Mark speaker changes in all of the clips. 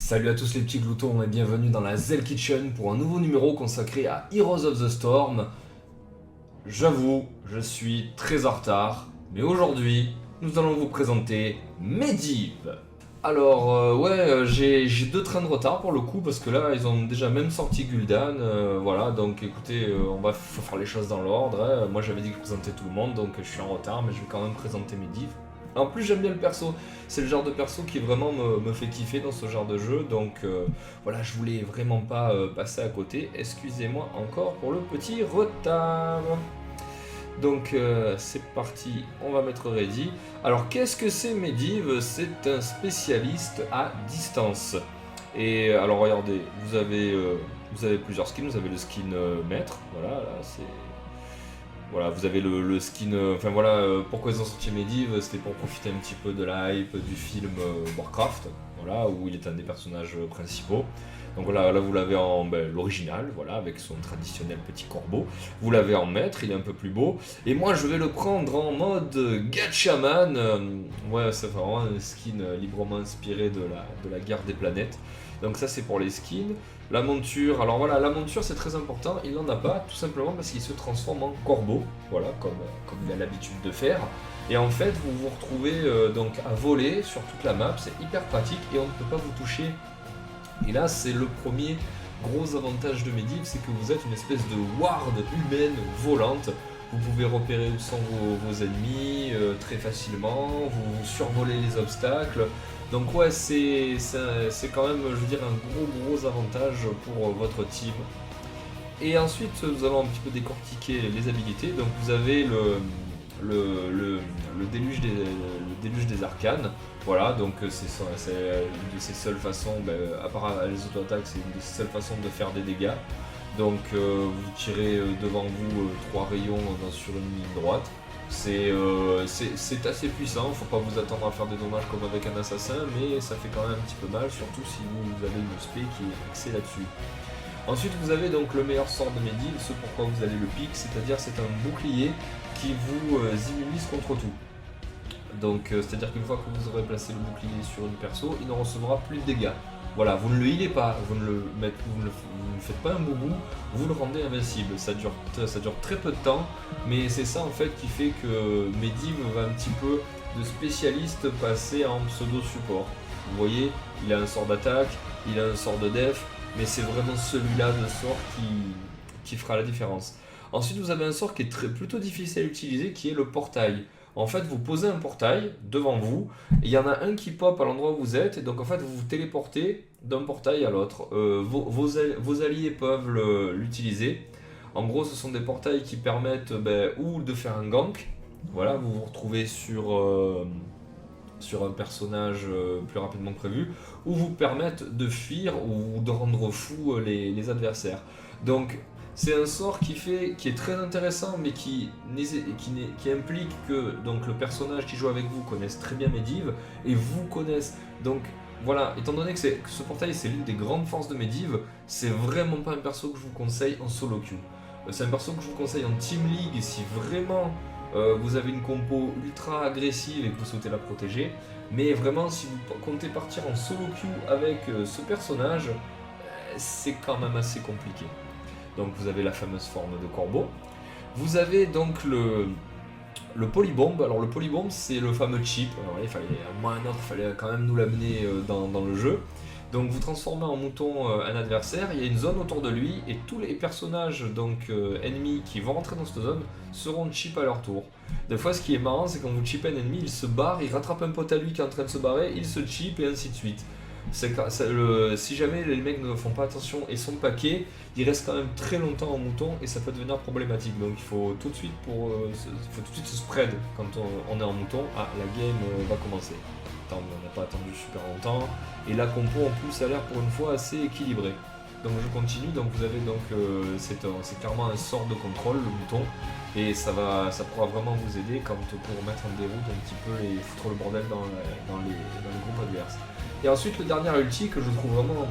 Speaker 1: Salut à tous les petits gloutons et bienvenue dans la Zell Kitchen pour un nouveau numéro consacré à Heroes of the Storm. J'avoue, je suis très en retard, mais aujourd'hui, nous allons vous présenter Medivh. Alors, j'ai deux trains de retard pour le coup, parce que là, ils ont déjà même sorti Gul'dan, voilà, donc écoutez, faut faire les choses dans l'ordre, hein. Moi j'avais dit que je présentais tout le monde, donc je suis en retard, mais je vais quand même présenter Medivh. En plus, j'aime bien le perso, c'est le genre de perso qui vraiment me fait kiffer dans ce genre de jeu, donc voilà, je voulais vraiment pas passer à côté, excusez-moi encore pour le petit retard. Donc c'est parti, on va mettre ready. Alors qu'est-ce que c'est Medivh? C'est un spécialiste à distance. Et alors regardez, vous avez plusieurs skins, vous avez le skin maître, voilà, là c'est... Voilà, vous avez le skin, enfin voilà, pourquoi ils ont sorti Medivh, c'était pour profiter un petit peu de la hype du film Warcraft, voilà, où il est un des personnages principaux. Donc voilà, là vous l'avez en l'original, voilà, avec son traditionnel petit corbeau. Vous l'avez en maître, il est un peu plus beau. Et moi je vais le prendre en mode Gatchaman. Ouais, c'est vraiment un skin librement inspiré de la guerre des planètes. Donc ça c'est pour les skins. La monture, alors voilà, la monture c'est très important, il n'en a pas, tout simplement parce qu'il se transforme en corbeau, voilà, comme il a l'habitude de faire. Et en fait, vous vous retrouvez donc à voler sur toute la map, c'est hyper pratique et on ne peut pas vous toucher. Et là, c'est le premier gros avantage de Medivh, c'est que vous êtes une espèce de ward humaine volante. Vous pouvez repérer où sont vos ennemis très facilement, vous survolez les obstacles. Donc ouais, c'est quand même, je veux dire, un gros avantage pour votre team. Et ensuite, nous allons un petit peu décortiquer les habilités. Donc vous avez le déluge des arcanes. Voilà, donc c'est une de ses seules façons, à part les auto-attaques, c'est une de ses seules façons de faire des dégâts. Donc vous tirez devant vous 3 rayons sur une ligne droite. C'est assez puissant, faut pas vous attendre à faire des dommages comme avec un assassin, mais ça fait quand même un petit peu mal, surtout si vous avez une spé qui est axée là-dessus. Ensuite vous avez donc le meilleur sort de Medivh, ce pourquoi vous allez le pic, c'est-à-dire c'est un bouclier qui vous immunise contre tout. Donc c'est-à-dire qu'une fois que vous aurez placé le bouclier sur une perso, il ne recevra plus de dégâts. Voilà, vous ne le healez pas, vous ne faites pas un boubou, vous le rendez invincible. Ça dure très peu de temps, mais c'est ça en fait qui fait que Medivh va un petit peu de spécialiste passer en pseudo support. Vous voyez, il a un sort d'attaque, il a un sort de def, mais c'est vraiment celui-là de sort qui fera la différence. Ensuite, vous avez un sort qui est plutôt difficile à utiliser, qui est le portail. En fait, vous posez un portail devant vous, et il y en a un qui pop à l'endroit où vous êtes, et donc en fait, vous vous téléportez d'un portail à l'autre. Vos alliés peuvent l'utiliser. En gros, ce sont des portails qui permettent ou de faire un gank, voilà, vous vous retrouvez sur un personnage plus rapidement que prévu, ou vous permettent de fuir ou de rendre fou les adversaires. Donc, c'est un sort qui est très intéressant, mais qui implique que donc, le personnage qui joue avec vous connaisse très bien Medivh, et vous connaisse. Donc voilà, étant donné que ce portail c'est l'une des grandes forces de Medivh, c'est vraiment pas un perso que je vous conseille en solo queue. C'est un perso que je vous conseille en team league si vraiment vous avez une compo ultra agressive et que vous souhaitez la protéger. Mais vraiment, si vous comptez partir en solo queue avec ce personnage, c'est quand même assez compliqué. Donc vous avez la fameuse forme de corbeau. Vous avez donc le polybomb. Alors le polybomb c'est le fameux chip. Alors, il fallait, à un moment ou à un autre, il fallait quand même nous l'amener dans le jeu. Donc vous transformez en mouton un adversaire, il y a une zone autour de lui et tous les personnages donc ennemis qui vont rentrer dans cette zone seront chip à leur tour. Des fois ce qui est marrant c'est quand vous chipez un ennemi, il se barre, il rattrape un pote à lui qui est en train de se barrer, il se chip et ainsi de suite. Si jamais les mecs ne font pas attention et sont paquets, ils restent quand même très longtemps en mouton et ça peut devenir problématique. Donc il faut tout de suite se spread quand on est en mouton. Ah, la game va commencer. Attends, on n'a pas attendu super longtemps. Et la compo en plus a l'air pour une fois assez équilibrée. Donc je continue, donc vous avez donc c'est clairement un sort de contrôle, le bouton, et ça pourra vraiment vous aider pour mettre en déroute un petit peu et foutre le bordel dans les groupes adverses. Et ensuite le dernier ulti que je trouve vraiment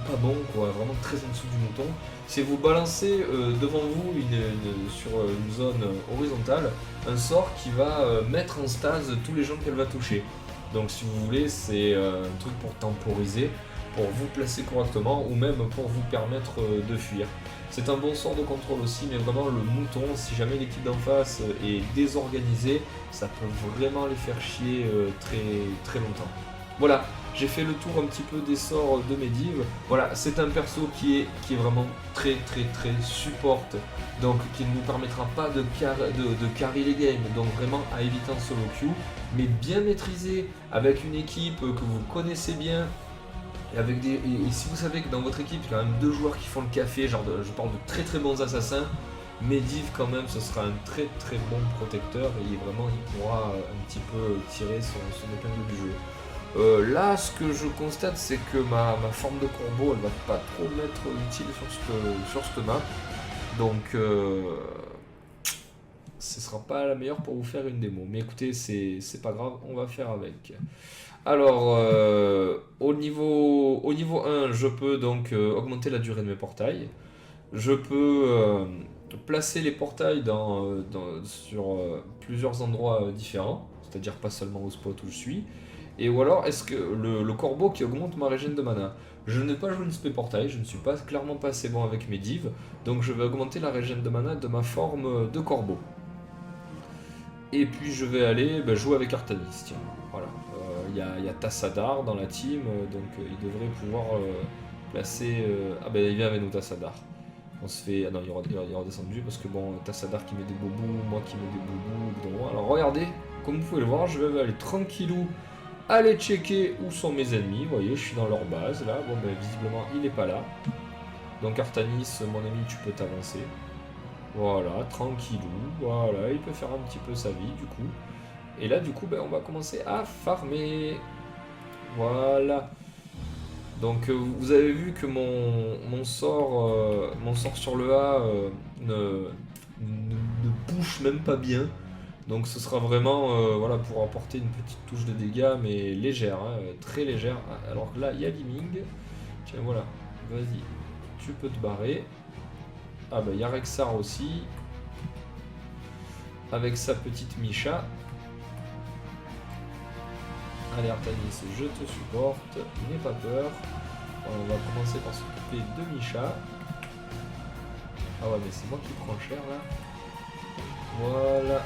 Speaker 1: pas bon, quoi, vraiment très en dessous du mouton, c'est vous balancer devant vous sur une zone horizontale un sort qui va mettre en stase tous les gens qu'elle va toucher. Donc si vous voulez, c'est un truc pour temporiser. pour vous placer correctement ou même pour vous permettre de fuir. C'est un bon sort de contrôle aussi, mais vraiment le mouton, si jamais l'équipe d'en face est désorganisée, ça peut vraiment les faire chier très longtemps. Voilà, j'ai fait le tour un petit peu des sorts de Medivh. Voilà, c'est un perso qui est vraiment très support, donc qui ne vous permettra pas de carry les games, donc vraiment à éviter en solo queue, mais bien maîtrisé, avec une équipe que vous connaissez bien. Et si vous savez que dans votre équipe, il y a quand même 2 joueurs qui font le café, je parle de très bons assassins, Medivh quand même, ce sera un très bon protecteur et il pourra un petit peu tirer son épingle du jeu. Là, ce que je constate, c'est que ma forme de corbeau, elle va pas trop m'être utile sur cette map, donc ce sera pas la meilleure pour vous faire une démo. Mais écoutez, c'est pas grave, on va faire avec. Alors, au niveau 1, je peux donc augmenter la durée de mes portails. Je peux placer les portails sur plusieurs endroits différents, c'est-à-dire pas seulement au spot où je suis. Et ou alors, est-ce que le corbeau qui augmente ma régène de mana. Je n'ai pas joué une spé portail, je ne suis clairement pas assez bon avec Medivh, donc je vais augmenter la régène de mana de ma forme de corbeau. Et puis je vais aller jouer avec Artanis, tiens, voilà. Il y a Tassadar dans la team, donc il devrait pouvoir placer... Ah ben il vient avec nous Tassadar. On se fait... Ah non, il est redescendu parce que bon, Tassadar qui met des bobos, moi qui mets des bobos. Alors regardez, comme vous pouvez le voir, je vais aller tranquillou aller checker où sont mes ennemis. Vous voyez, je suis dans leur base là. Bon ben visiblement il n'est pas là. Donc Artanis, mon ami, tu peux t'avancer. Voilà, tranquillou, voilà, il peut faire un petit peu sa vie du coup. Et là du coup on va commencer à farmer. Voilà. Donc vous avez vu que mon sort sur le A ne push même pas bien. Donc ce sera vraiment voilà, pour apporter une petite touche de dégâts, mais légère, hein, très légère. Alors que là il y a Liming. Tiens voilà, vas-y, tu peux te barrer. Ah bah il y a Rexxar aussi, avec sa petite Misha. Allez Artanis, je te supporte, n'aie pas peur. On va commencer par s'occuper de Misha. Ah ouais mais c'est moi qui prends cher là. Voilà.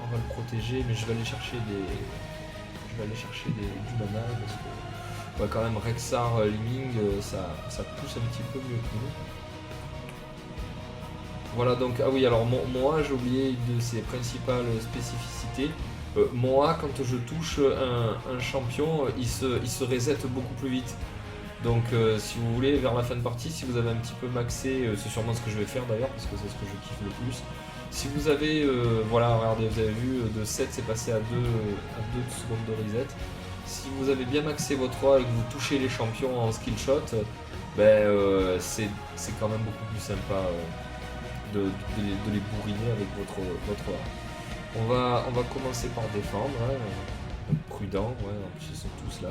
Speaker 1: On va le protéger, mais je vais aller chercher du mana parce que ouais, quand même Rexxar Liming ça pousse un petit peu mieux que nous. Voilà donc, ah oui alors mon A, j'ai oublié une de ses principales spécificités. Mon A, quand je touche un champion, il se reset beaucoup plus vite. Donc si vous voulez, vers la fin de partie, si vous avez un petit peu maxé, c'est sûrement ce que je vais faire d'ailleurs, parce que c'est ce que je kiffe le plus. Si vous avez, voilà, regardez, vous avez vu, de 7 c'est passé à 2 secondes de reset. Si vous avez bien maxé votre A et que vous touchez les champions en skill shot, c'est quand même beaucoup plus sympa. De les bourriner avec votre A. On va commencer par défendre, hein, prudent, ouais, en plus ils sont tous là.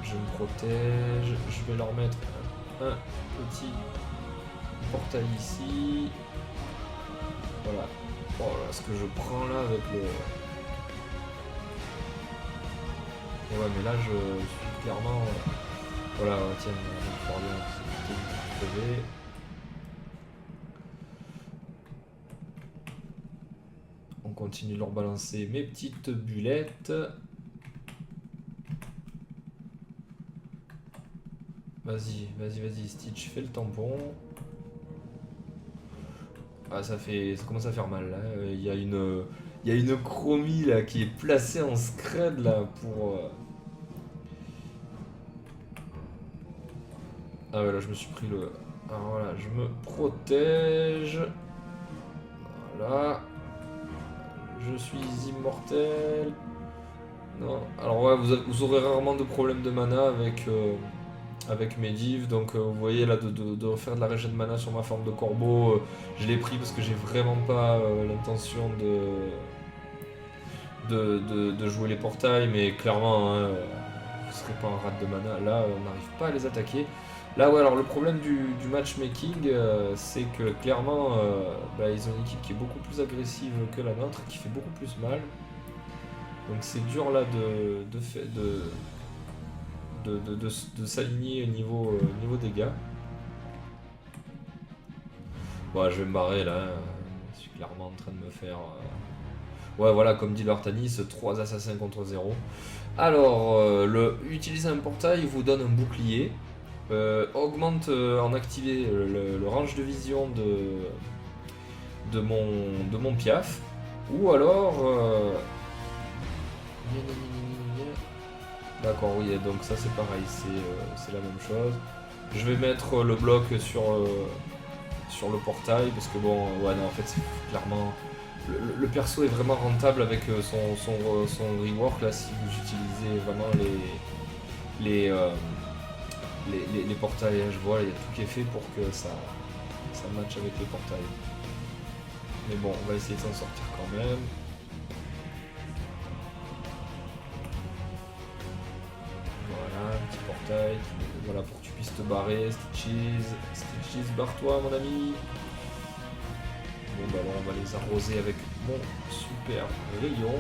Speaker 1: Je me protège, je vais leur mettre un petit portail ici. Voilà. Voilà ce que je prends là avec le... Et ouais mais là je suis clairement... Voilà, tiens, on va faire bien. On continue de leur balancer mes petites bulettes. Vas-y Stitch, fais le tampon. Ah ça commence à faire mal là. Il y a une chromie là qui est placée en scred là pour... Ah ouais là je me suis pris le... Alors voilà, je me protège. Voilà. Je suis immortel. Non. Alors ouais, vous aurez rarement de problème de mana avec Medivh. Donc vous voyez là de refaire de la régène de mana sur ma forme de corbeau. Je l'ai pris parce que j'ai vraiment pas l'intention de jouer les portails. Mais clairement, hein, vous serez pas en rate de mana. Là, on n'arrive pas à les attaquer. Là ouais alors le problème du matchmaking c'est que clairement ils ont une équipe qui est beaucoup plus agressive que la nôtre, qui fait beaucoup plus mal. Donc c'est dur là de s'aligner au niveau dégâts. Ouais, je vais me barrer là. Je suis clairement en train de me faire... Ouais, voilà, comme dit l'Artanis, 3 assassins contre 0. Alors, utiliser un portail vous donne un bouclier. Augmente en activer le range de vision de mon piaf. Ou alors... D'accord, oui, donc ça c'est pareil, c'est la même chose. Je vais mettre le bloc sur le portail, parce que bon, ouais, non, en fait, c'est clairement... Le perso est vraiment rentable avec son rework, là, si vous utilisez vraiment les portails. Je vois, il y a tout qui est fait pour que ça matche avec les portails. Mais bon, on va essayer de s'en sortir quand même. Voilà, un petit portail, voilà, pour que tu puisses te barrer. Stitches, barre-toi mon ami. Bon bah alors on va les arroser avec mon super rayon.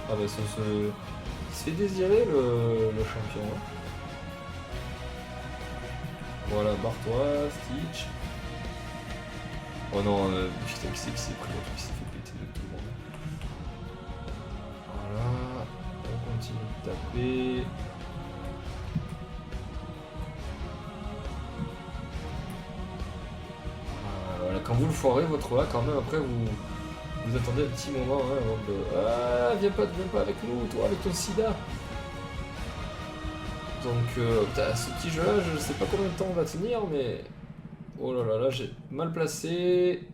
Speaker 1: Ah bah ça se fait désirer le champion. Hein. Voilà, barre-toi, Stitch. Oh non, putain, qui c'est qui s'est pris, qui s'est fait péter de tout le monde. Voilà, on continue de taper. Voilà, quand vous le foirez, votre A, quand même, après vous attendez un petit moment hein, avant de... Ah, viens pas avec nous, toi, avec ton sida. Donc, ce petit jeu là, je sais pas combien de temps on va tenir, mais... Oh là là, là j'ai mal placé.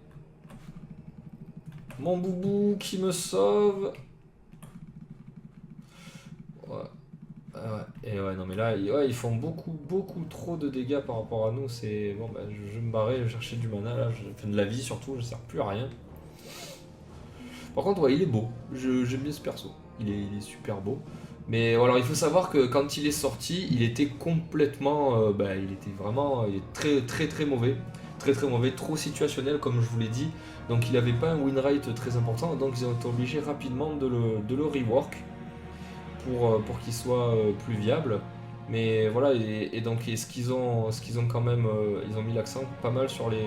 Speaker 1: Mon boubou qui me sauve. Ouais. Ah ouais. Et ouais, non mais là, ouais, ils font beaucoup trop de dégâts par rapport à nous. C'est bon, bah, je vais me barrer, je vais chercher du mana là, enfin de la vie surtout, je sers plus à rien. Par contre, ouais, il est beau. J'aime bien ce perso. Il est super beau. Mais alors, il faut savoir que quand il est sorti, il était complètement, il était vraiment, il est très mauvais, très mauvais, trop situationnel comme je vous l'ai dit. Donc, il n'avait pas un win rate très important, donc ils ont été obligés rapidement de le rework pour qu'il soit plus viable. Mais voilà, et donc ce qu'ils ont quand même, ils ont mis l'accent pas mal sur le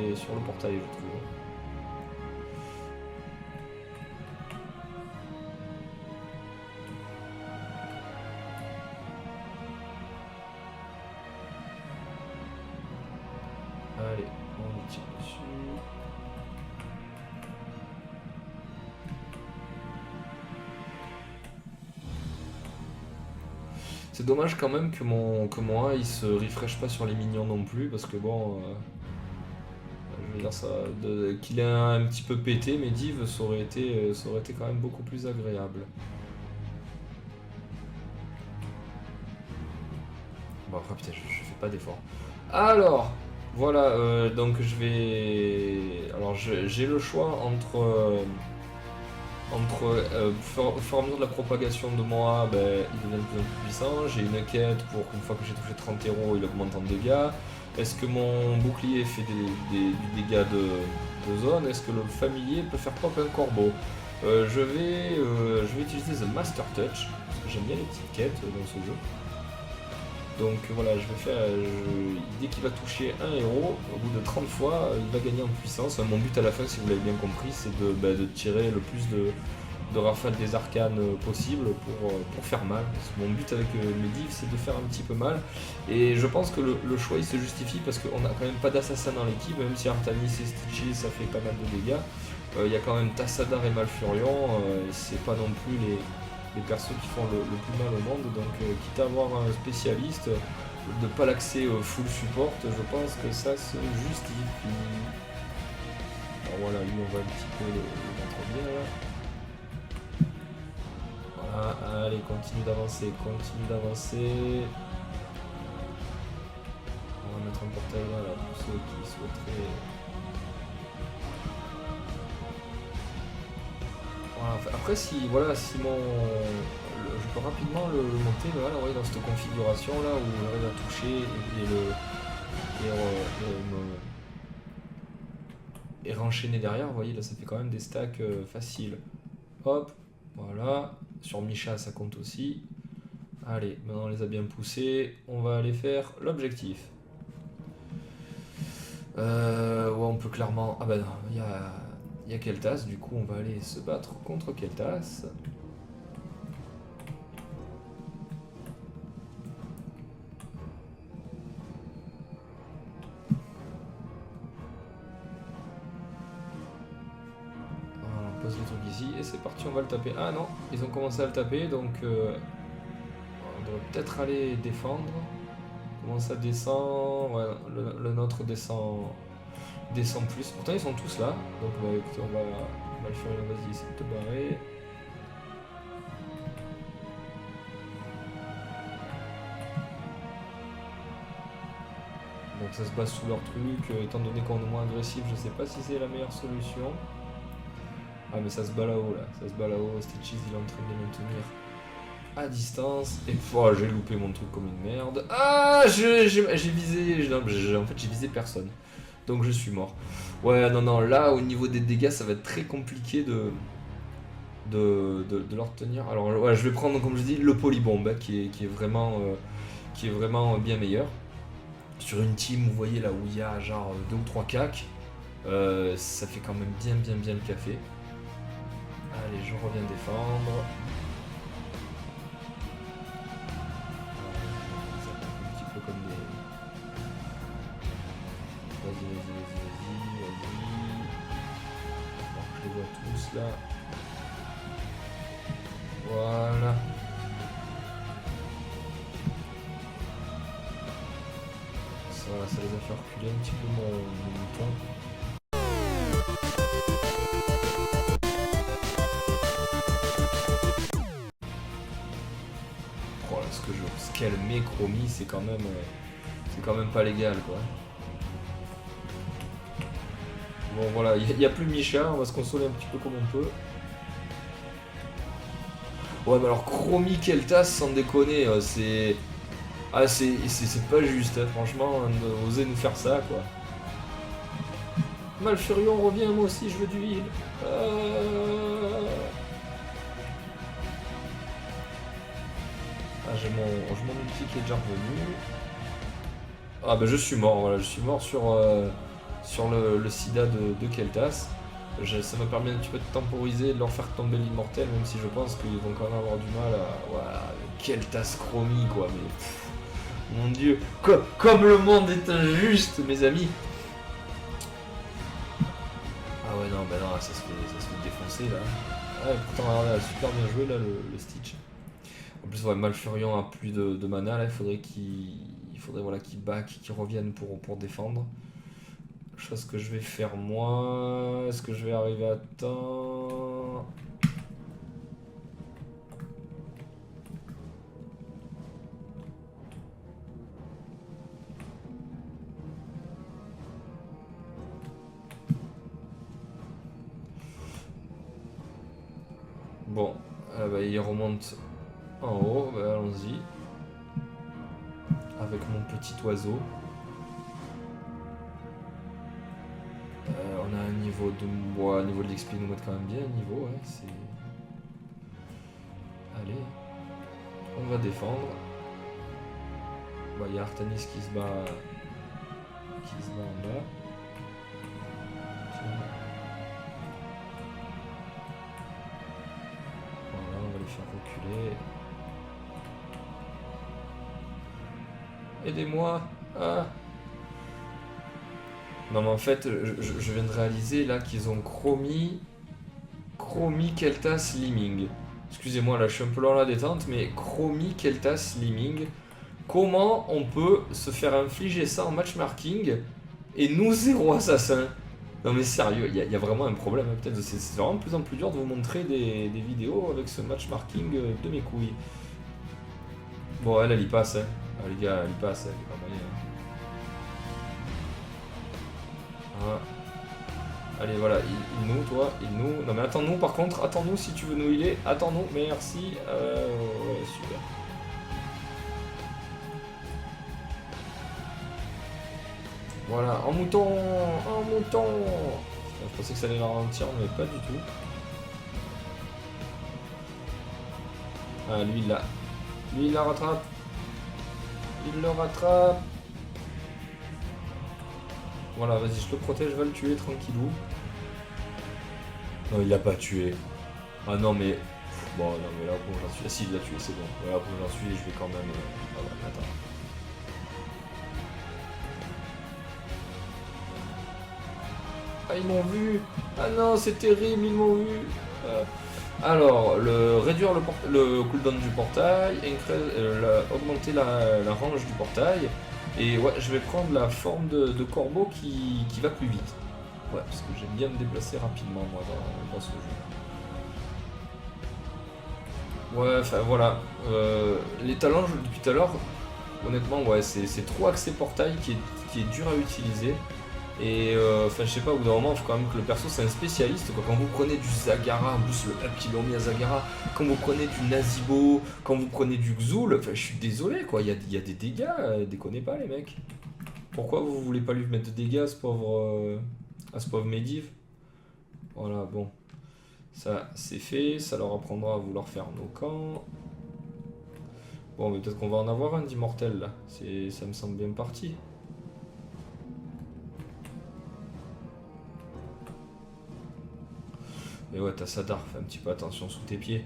Speaker 1: portail, je trouve. Allez, on tire dessus. C'est dommage quand même que mon A il se refresh pas sur les minions non plus, parce que bon, je veux dire ça, qu'il ait un petit peu pété, mais div ça aurait été quand même beaucoup plus agréable. Bon après putain, je fais pas d'effort. Alors, voilà, donc je vais... Alors j'ai le choix entre... au fur et à mesure de la propagation de moi, il devient de plus en plus puissant. J'ai une quête pour qu'une fois que j'ai touché 30 héros, il augmente en dégâts. Est-ce que mon bouclier fait du dégât de zone? Est-ce que le familier peut faire pop un corbeau? Je vais utiliser The Master Touch, parce que j'aime bien les petites quêtes dans ce jeu. Donc voilà, je vais faire. Dès qu'il va toucher un héros, au bout de 30 fois, il va gagner en puissance. Mon but à la fin, si vous l'avez bien compris, c'est de tirer le plus de rafales des arcanes possible pour faire mal. Parce que mon but avec mes divs, c'est de faire un petit peu mal. Et je pense que le choix il se justifie parce qu'on a quand même pas d'assassin dans l'équipe, même si Artanis et Stitches ça fait pas mal de dégâts. Il y a quand même Tassadar et Malfurion, c'est pas non plus les persos qui font le plus mal au monde, donc quitte à avoir un spécialiste, de pas l'accès full support, je pense que ça se justifie. Alors voilà, lui on va un petit peu le mettre bien là. Voilà, allez, continue d'avancer. On va mettre un portail là pour ceux qui souhaiteraient... Après, si je peux rapidement le monter là, dans cette configuration là où j'arrive à toucher et et renchaîner derrière. Vous voyez, là, ça fait quand même des stacks faciles. Hop, voilà. Sur Micha, ça compte aussi. Allez, maintenant on les a bien poussés. On va aller faire l'objectif. Ouais, on peut clairement... Ah bah non, il y a Keltas. Du coup, on va aller se battre contre Keltas. On pose le truc ici et c'est parti, on va le taper. Ah non, ils ont commencé à le taper, donc on devrait peut-être aller défendre. Comment ça descend? Ouais, le nôtre descend plus. Pourtant ils sont tous là, donc bah, écoutez, on va le faire. Vas-y, essaie de te barrer. Donc ça se base sous leur truc, étant donné qu'on est moins agressif, je sais pas si c'est la meilleure solution. Ah mais ça se bat là-haut là, ça se bat là-haut, Stitches il est en train de les maintenir à distance. Et oh, j'ai loupé mon truc comme une merde. Ah, j'ai visé, en fait j'ai visé personne. Donc je suis mort. Ouais, non, là au niveau des dégâts ça va être très compliqué de leur tenir. Alors ouais, je vais prendre comme je dis le polybombe hein, qui est vraiment bien meilleur. Sur une team, vous voyez là où il y a genre 2 ou 3 cacs, ça fait quand même bien le café. Allez, je reviens défendre. Ça attaque un petit peu comme des... Vas-y. Alors que je les vois tous là. Voilà. Ça les a fait reculer un petit peu mon mouton. Oh là, ce qu'elle met Chromie, c'est quand même pas légal quoi. Bon voilà, il n'y a plus Micha, on va se consoler un petit peu comme on peut. Ouais mais alors Chromie Keltas sans déconner, c'est... Ah c'est pas juste, hein, franchement, oser nous faire ça quoi. Malfurion revient, moi aussi je veux du heal. Ah j'ai mon ulti qui est déjà revenu. Ah bah je suis mort, voilà, je suis mort sur le Sida de Keltas. Ça m'a permis un petit peu de temporiser, de leur faire tomber l'immortel, même si je pense qu'ils vont quand même avoir du mal à... Voilà, Keltas Chromie quoi, mais... Pff, mon dieu, comme le monde est injuste mes amis. Ah ouais non, bah non, ça se fait défoncer là. Ouais, pourtant regardez, super bien joué là le Stitch. En plus ouais, Malfurion a plus de mana là, il faudrait voilà, qu'il back, qu'il revienne pour défendre. Chose que je vais faire moi. Est-ce que je vais arriver à temps? Bon, bah, il remonte en haut, bah, allons-y. Avec mon petit oiseau. On a un niveau de... Bon, niveau de l'XP nous met quand même bien un niveau, ouais, c'est... Allez. On va défendre. Bah, il y a Artanis qui se bat en bas. Tiens. Voilà, on va les faire reculer. Aidez-moi. Ah. Non mais en fait, je viens de réaliser là qu'ils ont Chromie Keltas Liming. Excusez-moi, là je suis un peu lent à la détente, mais Chromie Keltas Slimming. Comment on peut se faire infliger ça en matchmarking et nous zéro assassin? Non mais sérieux, il y a vraiment un problème. Peut-être c'est vraiment de plus en plus dur de vous montrer des vidéos avec ce matchmarking de mes couilles. Bon, elle y passe, hein. Ah, les gars, elle y passe, elle est pas moyen. Ah. Allez, voilà, il nous, toi, il nous. Non mais attends-nous par contre, attends-nous si tu veux nous healer. Attends-nous, merci. Ouais, super. Voilà, en mouton, en mouton. Je pensais que ça allait la ralentir, mais pas du tout. Ah, lui, il l'a. Lui, il la rattrape. Il le rattrape. Voilà, vas-y, je le protège, je vais le tuer tranquillou. Non, il l'a pas tué. Ah non, mais... Bon, non, mais là, où j'en suis... Ah si, il l'a tué, c'est bon. Voilà, où j'en suis, je vais quand même... Ah ouais, attends. Ah, ils m'ont vu. Ah non, c'est terrible, ils m'ont vu. Alors, réduire le cooldown du portail, augmenter la range du portail. Et ouais, je vais prendre la forme de corbeau qui va plus vite. Ouais, parce que j'aime bien me déplacer rapidement, moi, dans ce jeu. Ouais, enfin voilà. Les talents, depuis tout à l'heure, honnêtement, ouais, c'est trop axé portail qui est dur à utiliser. Et enfin, je sais pas, au bout d'un moment, il faut quand même que le perso c'est un spécialiste. Quoi. Quand vous prenez du Zagara, en plus le up qu'ils l'ont mis à Zagara, quand vous prenez du Nazibo, quand vous prenez du Xul, enfin, je suis désolé, quoi. Il y a des dégâts, déconnez pas, les mecs. Pourquoi vous voulez pas lui mettre de dégâts à ce pauvre Medivh? Voilà, bon. Ça, c'est fait. Ça leur apprendra à vouloir faire nos camps. Bon, mais peut-être qu'on va en avoir un d'immortel, là. Ça me semble bien parti. Mais ouais, t'as Sadar, fais un petit peu attention sous tes pieds.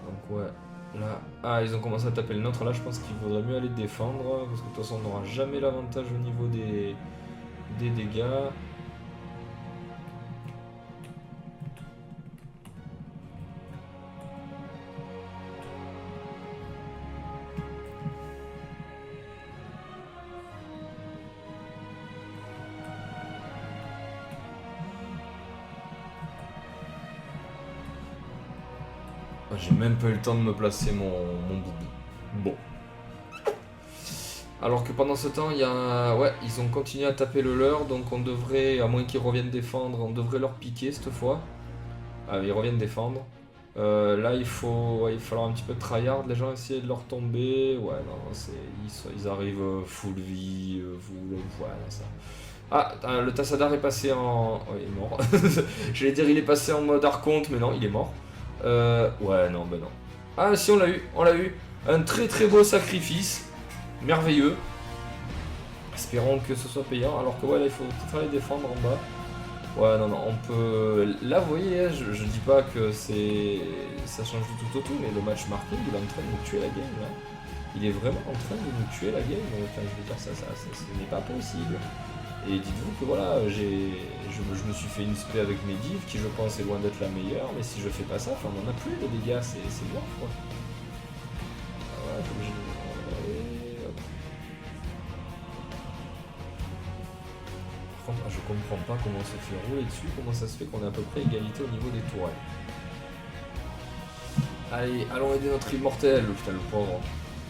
Speaker 1: Donc ouais, là... Ah, ils ont commencé à taper le nôtre, là je pense qu'il vaudrait mieux aller défendre, parce que de toute façon on n'aura jamais l'avantage au niveau des dégâts. J'ai même pas eu le temps de me placer mon boubou. Bon. Alors que pendant ce temps, il y a... Ouais, ils ont continué à taper le leur, donc on devrait, à moins qu'ils reviennent défendre, on devrait leur piquer cette fois. Ah, ils reviennent défendre. Là, il va falloir un petit peu de tryhard, les gens essayer de leur tomber. Ouais, non, ils arrivent full vie, ouais, non, ça... Ah, le Tassadar est passé en... Oh, il est mort. J'allais dire il est passé en mode archonte, mais non, il est mort. Ouais, non, ben non. Ah, si, on l'a eu, on l'a eu. Un très très beau sacrifice. Merveilleux. Espérons que ce soit payant. Alors que, ouais, là, il faut peut-être aller défendre en bas. Ouais, non, non, on peut... Là, vous voyez, je dis pas que ça change du tout au tout, mais le match marqué, il est en train de nous tuer la game, là. Il est vraiment en train de nous tuer la game. Enfin, je veux dire, ça ce n'est pas possible. Et dites-vous que voilà, je me suis fait une spé avec mes divs qui je pense est loin d'être la meilleure, mais si je fais pas ça, enfin on en a plus de dégâts, c'est mort quoi. Voilà, comme Par contre, je comprends pas comment on se fait rouler dessus, comment ça se fait qu'on est à peu près égalité au niveau des tourelles. Allez, allons aider notre immortel, putain le pauvre.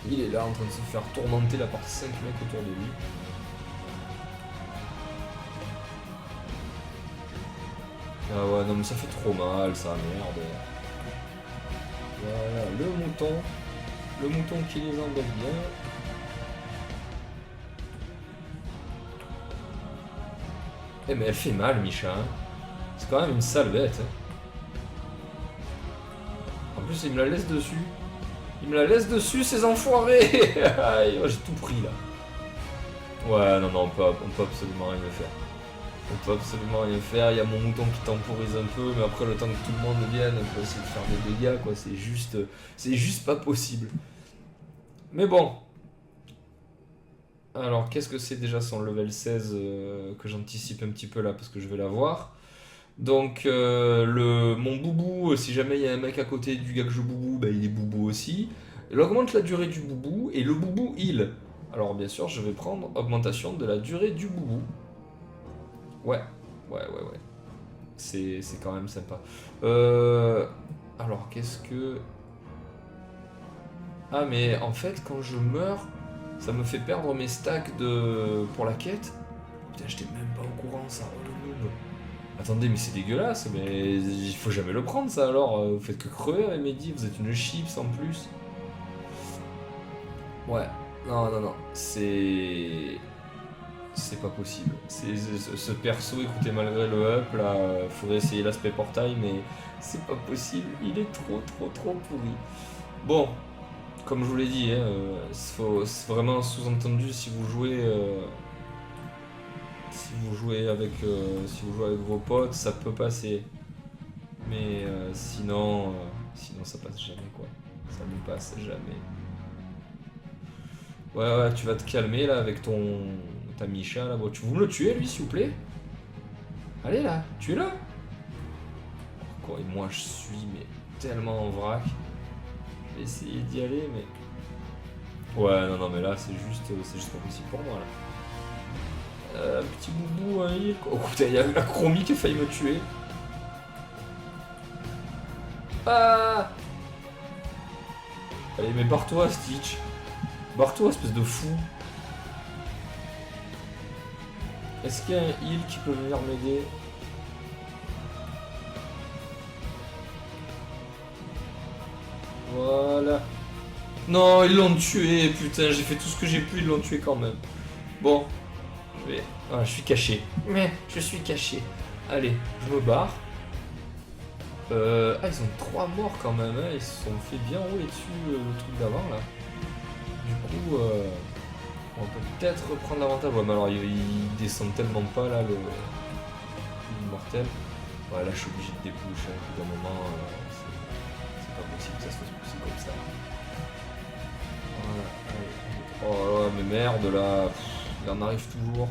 Speaker 1: Il est là en train de se faire tourmenter là par 5 mecs autour de lui. Ah ouais, non mais ça fait trop mal, ça, merde. Voilà, le mouton qui les embête bien. Eh mais elle fait mal, Micha. Hein. C'est quand même une sale bête. Hein. En plus, il me la laisse dessus. Il me la laisse dessus, ces enfoirés. Aïe, oh, j'ai tout pris là. Ouais, non, non, on peut absolument rien faire. On peut absolument rien faire, il y a mon mouton qui temporise un peu, mais après le temps que tout le monde vienne, on peut essayer de faire des dégâts, quoi, c'est juste pas possible. Mais bon. Alors, qu'est-ce que c'est déjà son level 16 que j'anticipe un petit peu là, parce que je vais l'avoir. Donc, mon boubou, si jamais il y a un mec à côté du gars que je boubou, bah, il est boubou aussi. Il augmente la durée du boubou, et le boubou heal. Alors, bien sûr, je vais prendre augmentation de la durée du boubou. Ouais. C'est quand même sympa. Alors, qu'est-ce que... Ah, mais en fait, quand je meurs, ça me fait perdre mes stacks pour la quête. Putain, j'étais même pas au courant, ça. Oh, le noob. Attendez, mais c'est dégueulasse, mais il faut jamais le prendre, ça, alors. Vous faites que crever avec mes divs, vous êtes une chips en plus. Ouais. Non, c'est... C'est pas possible. Ce perso, écoutez, malgré le up, là, faudrait essayer l'aspect portail, mais c'est pas possible. Il est trop pourri. Bon, comme je vous l'ai dit, hein, c'est vraiment sous-entendu si vous jouez avec vos potes, ça peut passer. Mais sinon ça passe jamais, quoi. Ça ne passe jamais. Ouais, tu vas te calmer là avec ta Micha là. Bon, vous me le tuez lui, s'il vous plaît. Allez là, tuez-le. Quoi, et moi je suis mais tellement en vrac. Je vais essayer d'y aller, mais ouais, non, mais là c'est juste pas possible pour moi là. Petit boubou, hein, oh putain, il y a la chromie qui a failli me tuer. Ah! Allez, mais barre-toi, Stitch. Barre-toi, espèce de fou. Est-ce qu'il y a un heal qui peut venir m'aider? Voilà. Non, ils l'ont tué, putain, j'ai fait tout ce que j'ai pu, ils l'ont tué quand même. Bon, je suis caché. Mais je suis caché. Allez, je me barre. Ils ont 3 morts quand même, hein. Ils se sont fait bien rouler dessus le truc d'avant là. Du coup, on peut peut-être reprendre l'avantage. Ouais, mais alors il descend tellement pas là, l'immortel. Ouais, là je suis obligé de dépush, hein. Au bout d'un moment, c'est pas possible que ça se fasse pousser comme ça. Voilà, allez. Oh là, mais merde là, il en arrive toujours.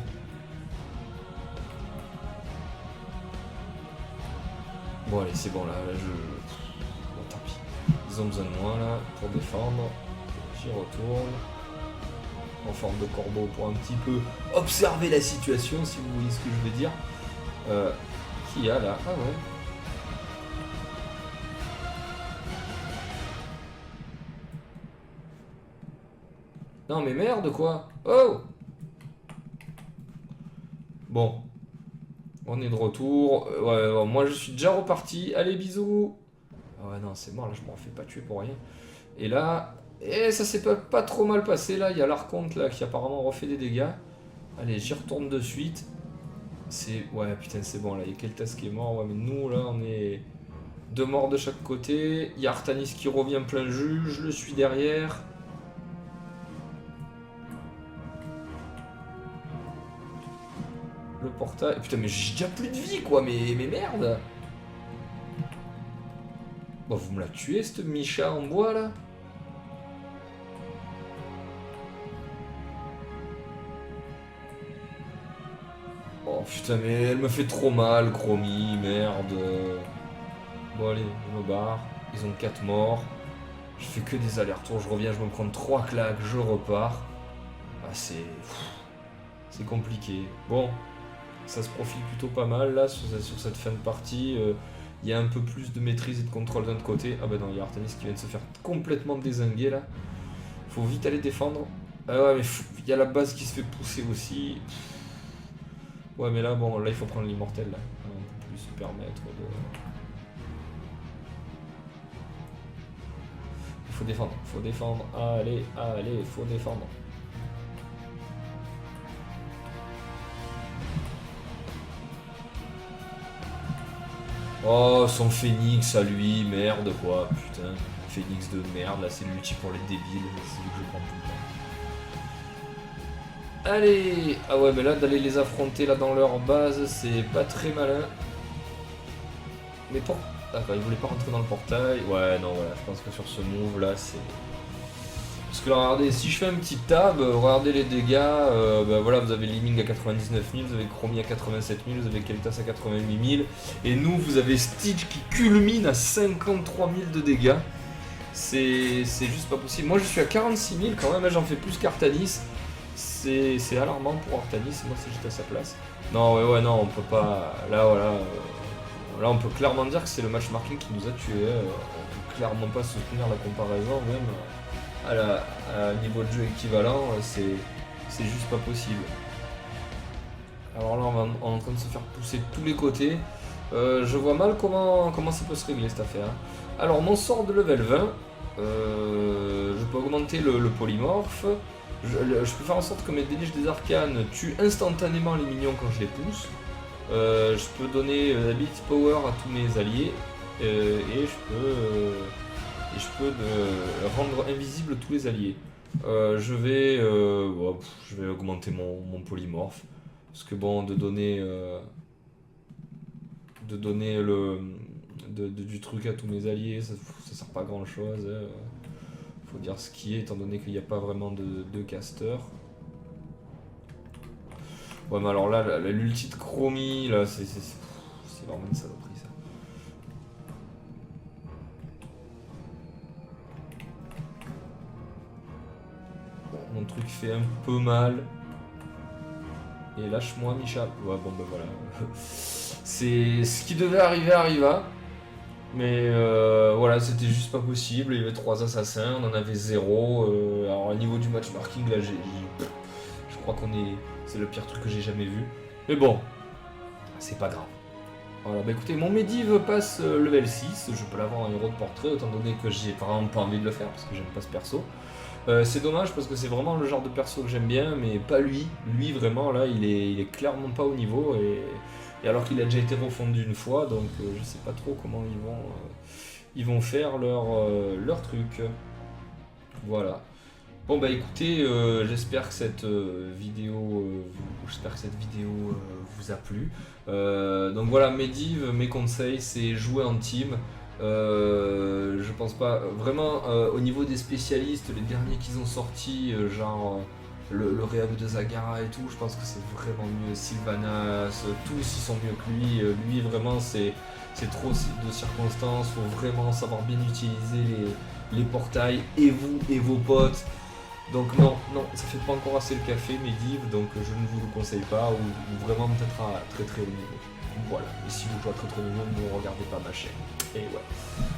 Speaker 1: Bon allez, c'est bon là, bon tant pis. Ils ont besoin de moi là pour défendre. J'y retourne. En forme de corbeau pour un petit peu observer la situation, si vous voyez ce que je veux dire. Qui y a là? Ah ouais. Non mais merde quoi. Oh. Bon. On est de retour. Ouais, moi je suis déjà reparti. Allez, bisous. Ah ouais, non, c'est mort, là, je m'en fais pas tuer pour rien. Et là, ça s'est pas trop mal passé, là. Il y a l'Archonte, là, qui apparemment refait des dégâts. Allez, j'y retourne de suite. Ouais, putain, c'est bon, là. Il y a Keltas qui est mort. Ouais, mais nous, là, on est 2 morts de chaque côté. Il y a Artanis qui revient plein jus. Je le suis derrière. Le portail. Putain, mais j'ai déjà plus de vie, quoi. Mais merde. Bon, vous me la tuez, cette Micha en bois, là. Oh, putain, mais elle me fait trop mal, Chromie. Merde. Bon, allez, je me barre. Ils ont 4 morts. Je fais que des allers-retours. Je reviens, je me prends 3 claques. Je repars. Ah, c'est compliqué. Bon. Ça se profile plutôt pas mal là sur cette fin de partie. Il y a un peu plus de maîtrise et de contrôle d'un côté. Ah bah non, il y a Artanis qui vient de se faire complètement dézinguer là. Faut vite aller défendre. Ah ouais, mais il y a la base qui se fait pousser aussi. Ouais, mais là, bon, là il faut prendre l'immortel là. On peut plus se permettre de. Il faut défendre. Allez, il faut défendre. Oh, son phénix à lui, merde quoi, putain. Phénix de merde, là c'est l'ulti pour les débiles, c'est celui que je prends tout le temps. Allez. Ah ouais, mais là d'aller les affronter là dans leur base, c'est pas très malin. Mais pour... D'accord, ils voulaient pas rentrer dans le portail. Ouais, non, voilà, je pense que sur ce move là, c'est... Parce que là, regardez, si je fais un petit tab, regardez les dégâts, bah voilà, vous avez Liming à 99 000, vous avez Chromie à 87 000, vous avez Keltas à 88 000, et nous, vous avez Stitch qui culmine à 53 000 de dégâts. C'est juste pas possible. Moi, je suis à 46 000 quand même, j'en fais plus qu'Artanis. C'est alarmant pour Artanis, moi, si j'étais à sa place. Non, ouais, non, on peut pas... Là, voilà... Là, on peut clairement dire que c'est le matchmarking qui nous a tués. On peut clairement pas soutenir la comparaison, même... à niveau de jeu équivalent, c'est juste pas possible. Alors là, on est en train de se faire pousser de tous les côtés. Je vois mal comment ça peut se régler cette affaire. Alors, mon sort de level 20, je peux augmenter le polymorphe. Je peux faire en sorte que mes délices des arcanes tuent instantanément les minions quand je les pousse. Je peux donner Ability Power à tous mes alliés. Et je peux rendre invisible tous les alliés. Je vais augmenter mon polymorphe. Parce que bon, de donner du truc à tous mes alliés, ça sert pas à grand chose. Faut dire ce qui est, étant donné qu'il n'y a pas vraiment de caster. Ouais, mais alors là, l'ulti de Chromie, là, c'est vraiment une saloperie ça. Bon, mon truc fait un peu mal. Et lâche-moi, Micha. Ouais, bon, ben voilà. C'est ce qui devait arriver, arriva. Mais voilà, c'était juste pas possible. Il y avait 3 assassins, on en avait 0. Alors, au niveau du matchmarking, là, je crois c'est le pire truc que j'ai jamais vu. Mais bon, c'est pas grave. Voilà, bah écoutez, mon Medivh passe level 6. Je peux l'avoir en héros de portrait, autant donné que j'ai vraiment pas envie de le faire parce que j'aime pas ce perso. C'est dommage parce que c'est vraiment le genre de perso que j'aime bien, mais pas lui. Lui, vraiment, là, il est clairement pas au niveau. Et alors qu'il a déjà été refondu une fois, donc je sais pas trop comment ils vont faire leur truc. Voilà. Bon bah écoutez, j'espère que cette vidéo vous a plu. Donc voilà, Medivh, mes conseils, c'est jouer en team. Je pense pas vraiment au niveau des spécialistes, les derniers qu'ils ont sortis, genre le réhab de Zagara et tout, je pense que c'est vraiment mieux. Sylvanas, tous ils sont mieux que lui. Lui vraiment c'est trop de circonstances, faut vraiment savoir bien utiliser les portails, et vous et vos potes. Donc non, ça fait pas encore assez le café, Medivh, donc je ne vous le conseille pas, ou vraiment peut-être à très très haut niveau. Voilà, et si vous jouez à très très haut niveau, ne regardez pas ma chaîne. Et ouais.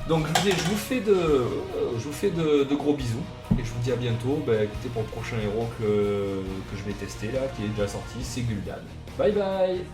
Speaker 1: Donc je vous fais de gros bisous, et je vous dis à bientôt. Bah, écoutez, pour le prochain héros que je vais tester là, qui est déjà sorti, c'est Gul'dan. Bye bye.